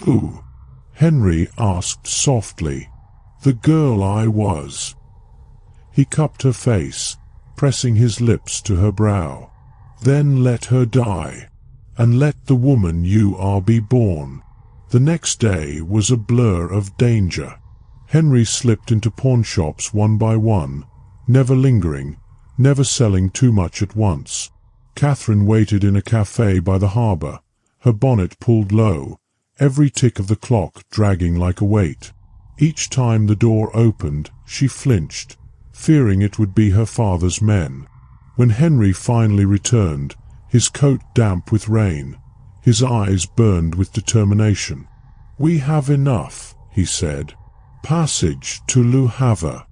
"Who?" Henry asked softly. "The girl I was." He cupped her face, pressing his lips to her brow. "Then let her die, and let the woman you are be born." The next day was a blur of danger. Henry slipped into pawnshops one by one, never lingering, never selling too much at once. Catherine waited in a cafe by the harbour, her bonnet pulled low, every tick of the clock dragging like a weight. Each time the door opened, she flinched, fearing it would be her father's men. When Henry finally returned, his coat damp with rain, his eyes burned with determination. "We have enough," he said. "Passage to Le Havre.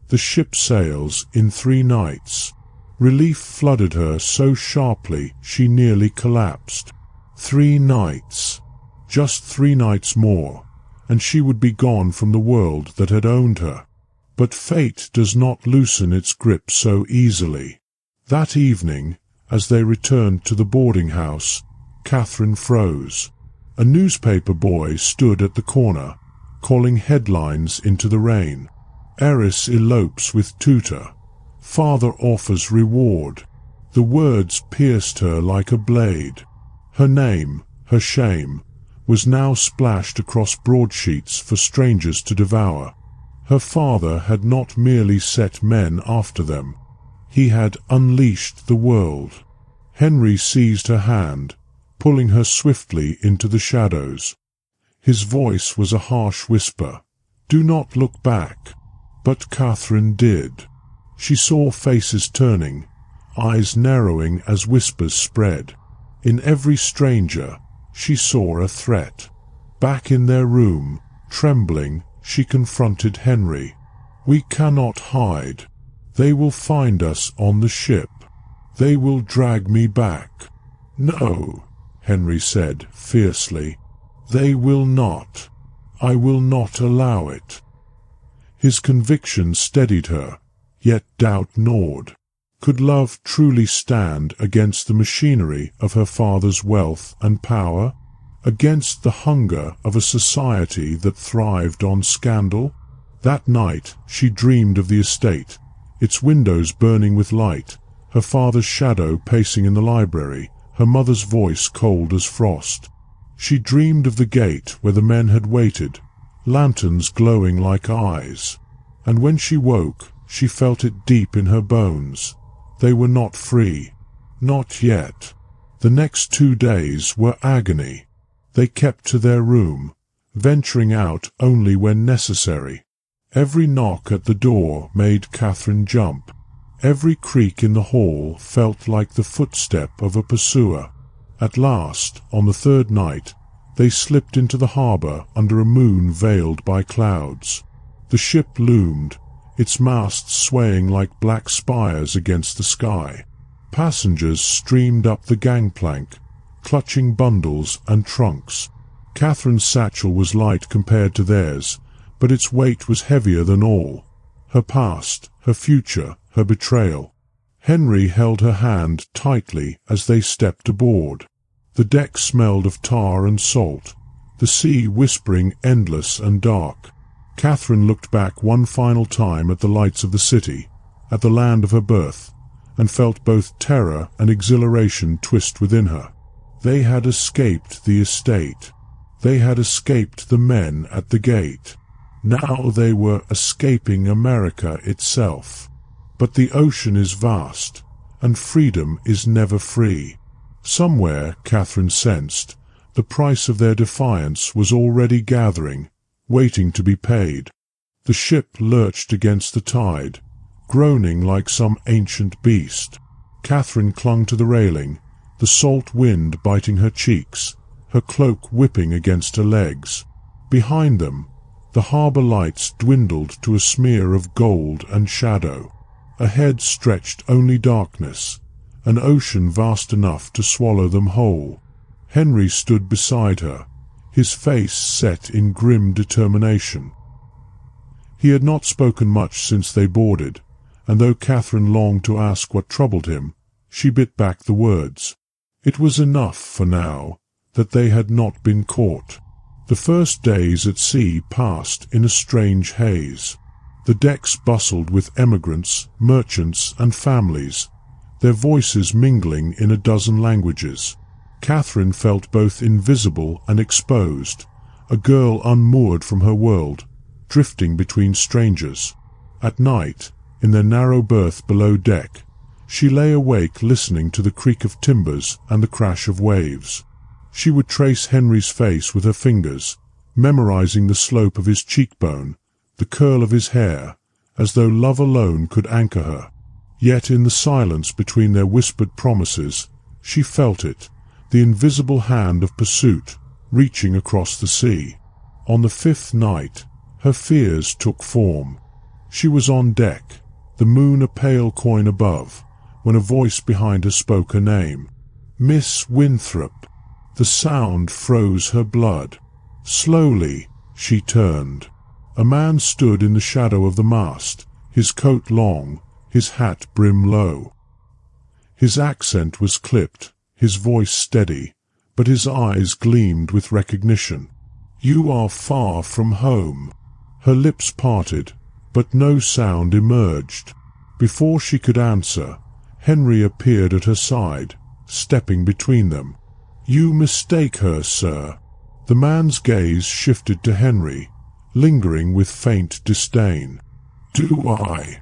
The ship sails in 3 nights." Relief flooded her so sharply she nearly collapsed. 3 nights. Just 3 nights more, and she would be gone from the world that had owned her. But fate does not loosen its grip so easily. That evening, as they returned to the boarding house, Catherine froze. A newspaper boy stood at the corner, calling headlines into the rain. Heiress elopes with tutor. Father offers reward. The words pierced her like a blade. Her name, her shame, was now splashed across broadsheets for strangers to devour. Her father had not merely set men after them. He had unleashed the world. Henry seized her hand, pulling her swiftly into the shadows. His voice was a harsh whisper. "Do not look back." But Catherine did. She saw faces turning, eyes narrowing as whispers spread. In every stranger, she saw a threat. Back in their room, trembling, she confronted Henry. "We cannot hide. They will find us on the ship. They will drag me back." "No," Henry said fiercely. "They will not. I will not allow it." His conviction steadied her, yet doubt gnawed. Could love truly stand against the machinery of her father's wealth and power? Against the hunger of a society that thrived on scandal? That night she dreamed of the estate, its windows burning with light, her father's shadow pacing in the library, her mother's voice cold as frost. She dreamed of the gate where the men had waited, lanterns glowing like eyes. And when she woke, she felt it deep in her bones. They were not free. Not yet. The next 2 days were agony. They kept to their room, venturing out only when necessary. Every knock at the door made Catherine jump. Every creak in the hall felt like the footstep of a pursuer. At last, on the 3rd night, they slipped into the harbour under a moon veiled by clouds. The ship loomed, its masts swaying like black spires against the sky. Passengers streamed up the gangplank, clutching bundles and trunks. Catherine's satchel was light compared to theirs, but its weight was heavier than all. Her past, her future, her betrayal. Henry held her hand tightly as they stepped aboard. The deck smelled of tar and salt, the sea whispering endless and dark. Catherine looked back one final time at the lights of the city, at the land of her birth, and felt both terror and exhilaration twist within her. They had escaped the estate. They had escaped the men at the gate. Now they were escaping America itself. But the ocean is vast, and freedom is never free. Somewhere, Catherine sensed, the price of their defiance was already gathering, waiting to be paid. The ship lurched against the tide, groaning like some ancient beast. Catherine clung to the railing, the salt wind biting her cheeks, her cloak whipping against her legs. Behind them, the harbour lights dwindled to a smear of gold and shadow. Ahead stretched only darkness, an ocean vast enough to swallow them whole. Henry stood beside her, his face set in grim determination. He had not spoken much since they boarded, and though Catherine longed to ask what troubled him, she bit back the words. It was enough, for now, that they had not been caught. The first days at sea passed in a strange haze. The decks bustled with emigrants, merchants, and families, their voices mingling in a dozen languages. Catherine felt both invisible and exposed, a girl unmoored from her world, drifting between strangers. At night, in their narrow berth below deck, she lay awake listening to the creak of timbers and the crash of waves. She would trace Henry's face with her fingers, memorizing the slope of his cheekbone, the curl of his hair, as though love alone could anchor her. Yet in the silence between their whispered promises, she felt it, the invisible hand of pursuit, reaching across the sea. On the 5th night, her fears took form. She was on deck, the moon a pale coin above, when a voice behind her spoke her name. "Miss Winthrop." The sound froze her blood. Slowly, she turned. A man stood in the shadow of the mast, his coat long, his hat brim low. His accent was clipped, his voice steady, but his eyes gleamed with recognition. "You are far from home." Her lips parted, but no sound emerged. Before she could answer, Henry appeared at her side, stepping between them. "You mistake her, sir." The man's gaze shifted to Henry, lingering with faint disdain. "Do I?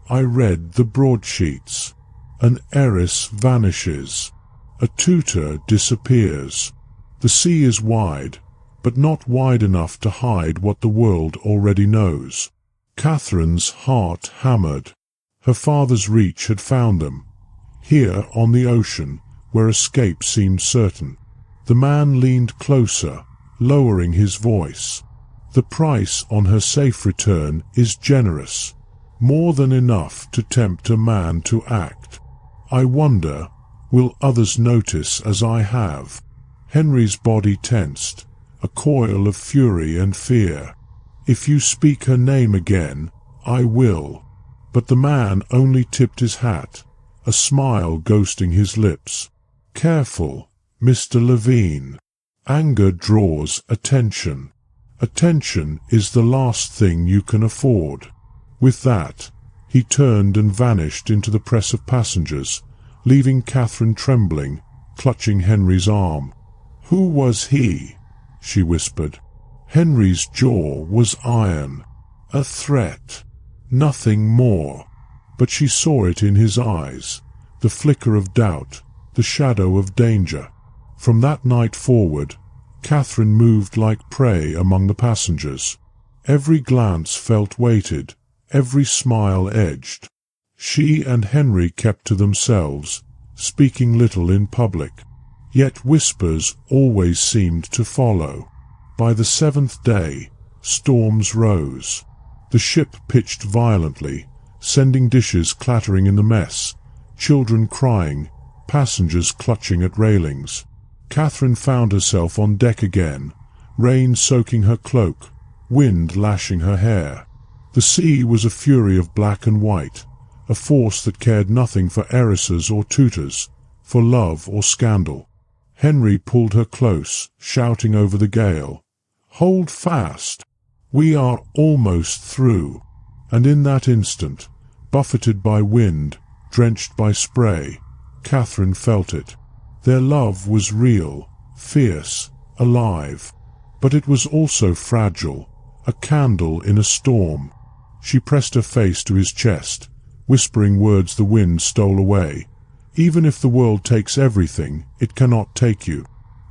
I read the broadsheets. An heiress vanishes. A tutor disappears. The sea is wide, but not wide enough to hide what the world already knows." Catherine's heart hammered. Her father's reach had found them, here on the ocean, where escape seemed certain. The man leaned closer, lowering his voice. "The price on her safe return is generous, more than enough to tempt a man to act. I wonder, will others notice as I have?" Henry's body tensed, a coil of fury and fear. "If you speak her name again, I will." But the man only tipped his hat, a smile ghosting his lips. "Careful, Mr. Levine. Anger draws attention. Attention is the last thing you can afford." With that, he turned and vanished into the press of passengers, leaving Catherine trembling, clutching Henry's arm. "Who was he?" she whispered. Henry's jaw was iron. A threat. Nothing more. But she saw it in his eyes, the flicker of doubt, the shadow of danger. From that night forward, Catherine moved like prey among the passengers. Every glance felt weighted, every smile edged. She and Henry kept to themselves, speaking little in public. Yet whispers always seemed to follow. By the 7th day, storms rose. The ship pitched violently, sending dishes clattering in the mess, children crying, passengers clutching at railings. Catherine found herself on deck again, rain soaking her cloak, wind lashing her hair. The sea was a fury of black and white, a force that cared nothing for heiresses or tutors, for love or scandal. Henry pulled her close, shouting over the gale, "Hold fast! We are almost through." And in that instant, buffeted by wind, drenched by spray, Catherine felt it. Their love was real, fierce, alive. But it was also fragile, a candle in a storm. She pressed her face to his chest, whispering words the wind stole away. "Even if the world takes everything, it cannot take you."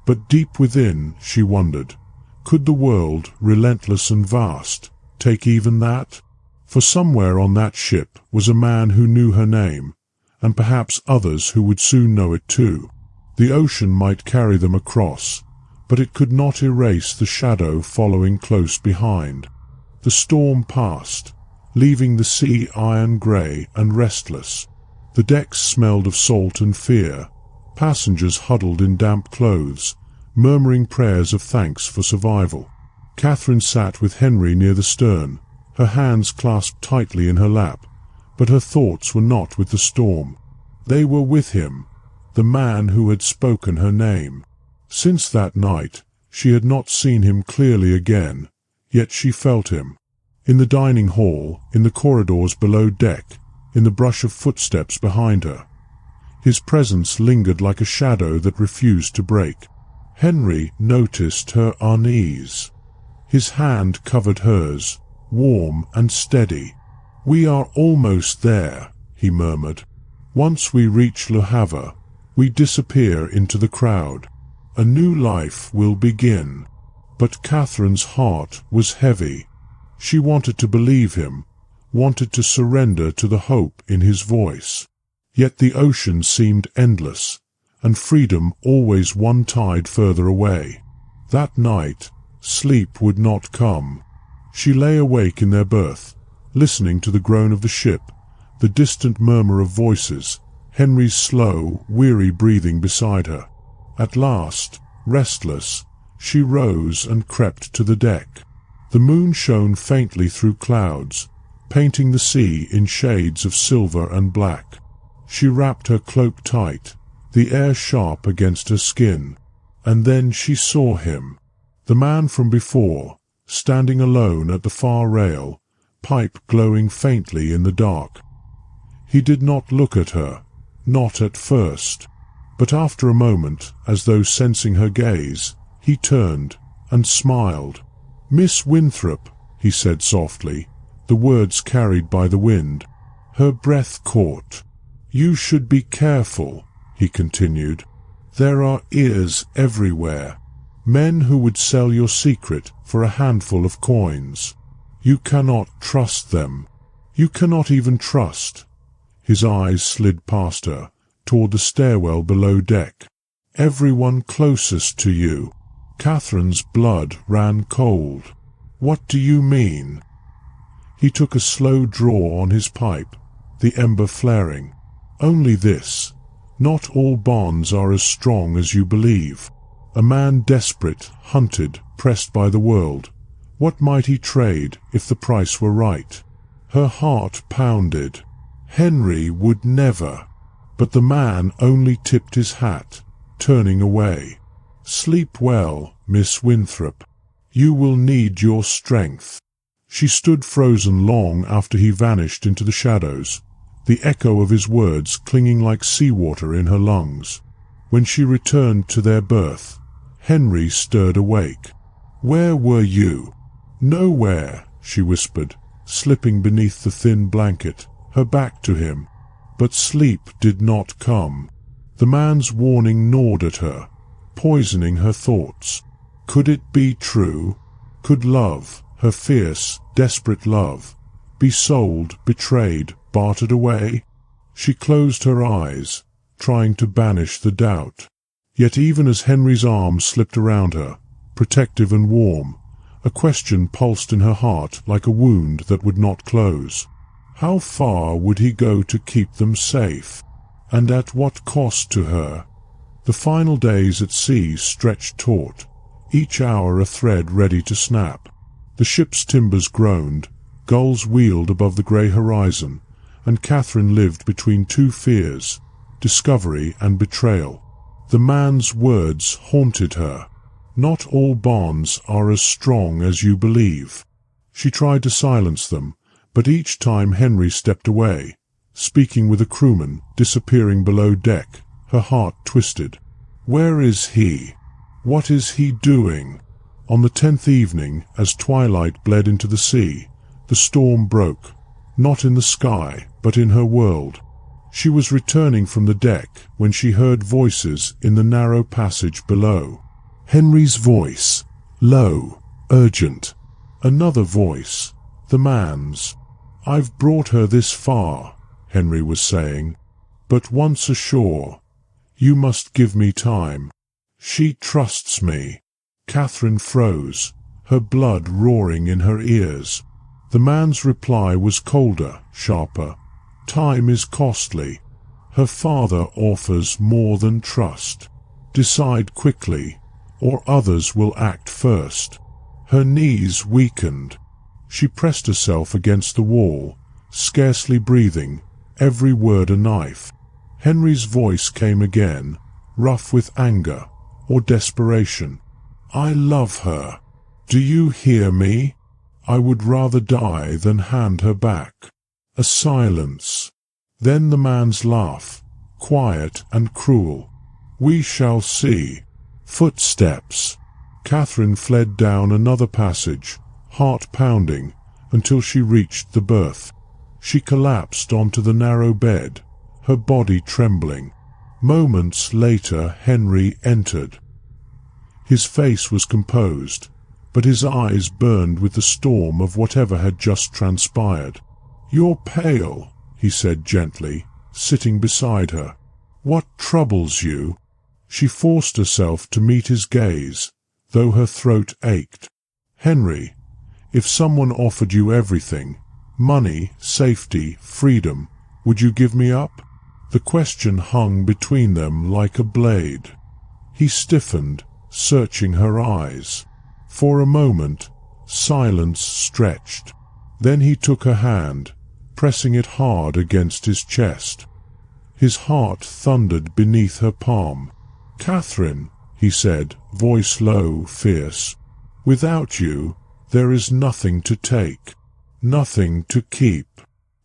But deep within, she wondered, could the world, relentless and vast, take even that? For somewhere on that ship was a man who knew her name, and perhaps others who would soon know it too. The ocean might carry them across, but it could not erase the shadow following close behind. The storm passed, leaving the sea iron-grey and restless. The decks smelled of salt and fear. Passengers huddled in damp clothes, murmuring prayers of thanks for survival. Catherine sat with Henry near the stern, her hands clasped tightly in her lap, but her thoughts were not with the storm. They were with him, the man who had spoken her name. Since that night, she had not seen him clearly again, yet she felt him. In the dining hall, in the corridors below deck, in the brush of footsteps behind her. His presence lingered like a shadow that refused to break. Henry noticed her unease. His hand covered hers, warm and steady. "We are almost there," he murmured. "Once we reach Le Havre, we disappear into the crowd. A new life will begin." But Catherine's heart was heavy. She wanted to believe him, wanted to surrender to the hope in his voice. Yet the ocean seemed endless, and freedom always one tide further away. That night, sleep would not come. She lay awake in their berth, listening to the groan of the ship, the distant murmur of voices, Henry's slow, weary breathing beside her. At last, Restless, she rose and crept to the deck. The moon shone faintly through clouds, painting the sea in shades of silver and black. She wrapped her cloak tight, the air sharp against her skin, and then she saw him, the man from before, standing alone at the far rail, pipe glowing faintly in the dark. He did not look at her, not at first, but after a moment, as though sensing her gaze, he turned and smiled. "Miss Winthrop," he said softly, the words carried by the wind. Her breath caught. "You should be careful," he continued. "There are ears everywhere, men who would sell your secret for a handful of coins. You cannot trust them. You cannot even trust." His eyes slid past her, toward the stairwell below deck. "Everyone closest to you." Catherine's blood ran cold. "What do you mean?" He took a slow draw on his pipe, the ember flaring. "Only this. Not all bonds are as strong as you believe. A man desperate, hunted, pressed by the world. What might he trade if the price were right?" Her heart pounded. Henry would never. But the man only tipped his hat, turning away. "Sleep well, Miss Winthrop. You will need your strength." She stood frozen long after he vanished into the shadows, the echo of his words clinging like seawater in her lungs. When she returned to their berth, Henry stirred awake. "Where were you?" "Nowhere," she whispered, slipping beneath the thin blanket, her back to him. But sleep did not come. The man's warning gnawed at her, poisoning her thoughts. Could it be true? Could love, her fierce, desperate love, be sold, betrayed, bartered away? She closed her eyes, trying to banish the doubt. Yet even as Henry's arm slipped around her, protective and warm, a question pulsed in her heart like a wound that would not close. How far would he go to keep them safe? And at what cost to her? The final days at sea stretched taut, each hour a thread ready to snap. The ship's timbers groaned, gulls wheeled above the grey horizon, and Catherine lived between two fears, discovery and betrayal. The man's words haunted her. "Not all bonds are as strong as you believe." She tried to silence them, but each time Henry stepped away, speaking with a crewman, disappearing below deck, her heart twisted. Where is he? What is he doing? On the 10th evening, as twilight bled into the sea, the storm broke, not in the sky, but in her world. She was returning from the deck when she heard voices in the narrow passage below. Henry's voice, low, urgent. Another voice, the man's. "I've brought her this far," Henry was saying, "but once ashore, you must give me time. She trusts me." Catherine froze, her blood roaring in her ears. The man's reply was colder, sharper. "Time is costly. Her father offers more than trust. Decide quickly, or others will act first." Her knees weakened. She pressed herself against the wall, scarcely breathing, every word a knife. Henry's voice came again, rough with anger or desperation. "I love her. Do you hear me? I would rather die than hand her back." A silence. Then the man's laugh, quiet and cruel. "We shall see." Footsteps. Catherine fled down another passage, heart pounding, until she reached the berth. She collapsed onto the narrow bed, her body trembling. Moments later Henry entered. His face was composed, but his eyes burned with the storm of whatever had just transpired. "You're pale," he said gently, sitting beside her. "What troubles you?" She forced herself to meet his gaze, though her throat ached. "Henry, if someone offered you everything, money, safety, freedom, would you give me up?" The question hung between them like a blade. He stiffened, searching her eyes. For a moment, silence stretched. Then he took her hand, pressing it hard against his chest. His heart thundered beneath her palm. "Catherine," he said, voice low, fierce, "without you, there is nothing to take, nothing to keep,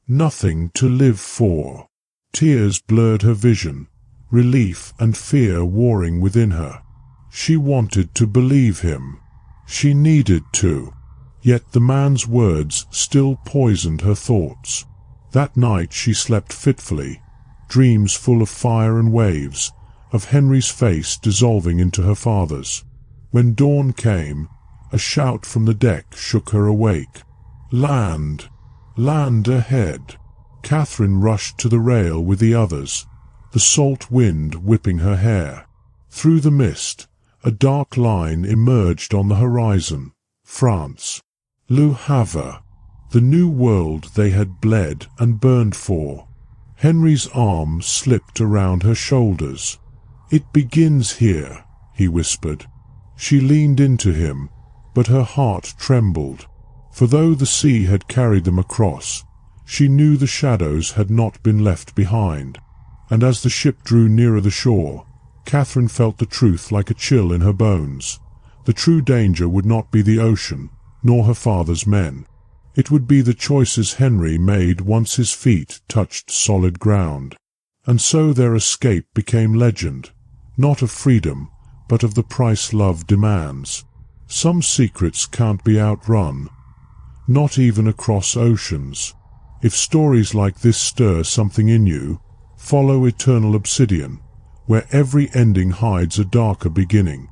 nothing to live for." Tears blurred her vision, relief and fear warring within her. She wanted to believe him. She needed to. Yet the man's words still poisoned her thoughts. That night she slept fitfully, dreams full of fire and waves, of Henry's face dissolving into her father's. When dawn came, a shout from the deck shook her awake. "Land! Land ahead!" Catherine rushed to the rail with the others, the salt wind whipping her hair. Through the mist, a dark line emerged on the horizon. France. Le Havre. The new world they had bled and burned for. Henry's arm slipped around her shoulders. "It begins here," he whispered. She leaned into him, but her heart trembled. For though the sea had carried them across, she knew the shadows had not been left behind. And as the ship drew nearer the shore, Catherine felt the truth like a chill in her bones. The true danger would not be the ocean, nor her father's men. It would be the choices Henry made once his feet touched solid ground. And so their escape became legend, not of freedom, but of the price love demands. Some secrets can't be outrun, not even across oceans. If stories like this stir something in you, follow Eternal Obsidian, where every ending hides a darker beginning.